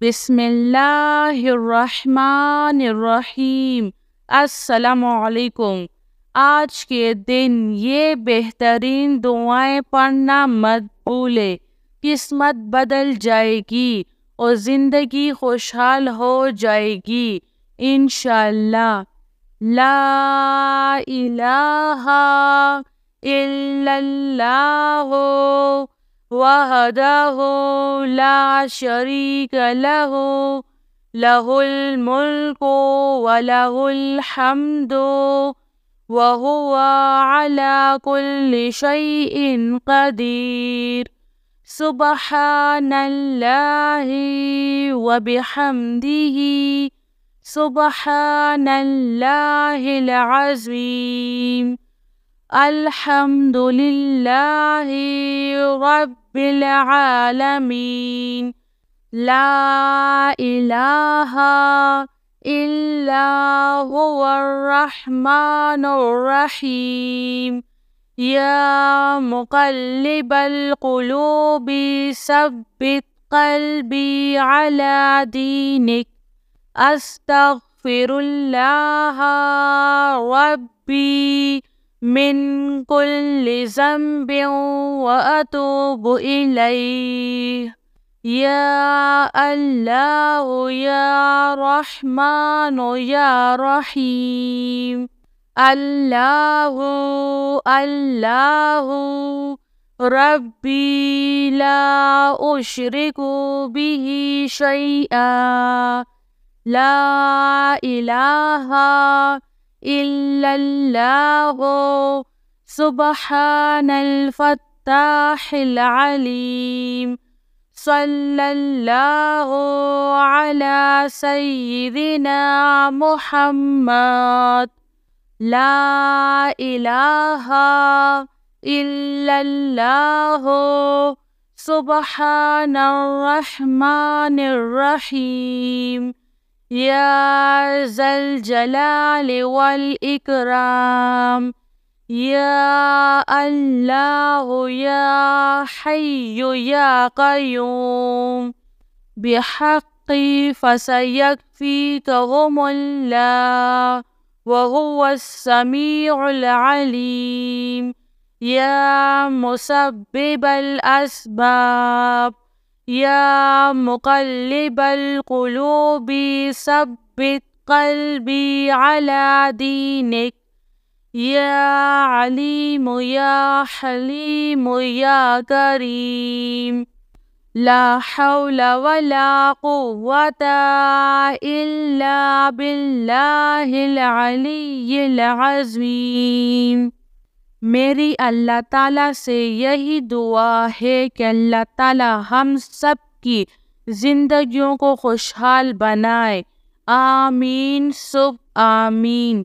بسم اللہ الرحمن الرحیم۔ السلام علیکم۔ آج کے دن یہ بہترین دعائیں پڑھنا مت بھولے، قسمت بدل جائے گی اور زندگی خوشحال ہو جائے گی انشاءاللہ۔ لا الہ الا اللہ وحدہ لا شریک لہ لہ الملک ولہ الحمد وہو علی کل شیء قدیر۔ سبحان اللہ وبحمدہ سبحان اللہ العظیم۔ الحمد للہ رب العالمین۔ لا الہ الا هو الرحمن الرحیم۔ یا مقلب القلوب ثبت قلبی علی دینک۔ استغفر اللہ ربی من کل ذنب واتوب الیہ۔ یا اللہ یا رحمن یا رحیم۔ اللہ اللہ ربی لا اشرک بہ شیئا۔ لا الہ الا اللہ سبحان الفتاح العلیم۔ صلی اللہ علی سیدنا محمد۔ لا الہ الا اللہ سبحان الرحمن الرحیم۔ یا ذا الجلال والاکرام۔ یا اللہ یا حی یا قیوم بحق فسیکفیکہم اللہ وہو السمیع العلیم۔ یا مسبب الاسباب۔ یا مقلب القلوب ثبت قلبی علی دینک۔ یا علیم یا حلیم یا کریم۔ لا حول ولا قوة الا باللہ العلی العظیم۔ میری اللہ تعالیٰ سے یہی دعا ہے کہ اللہ تعالیٰ ہم سب کی زندگیوں کو خوشحال بنائے۔ آمین سب آمین۔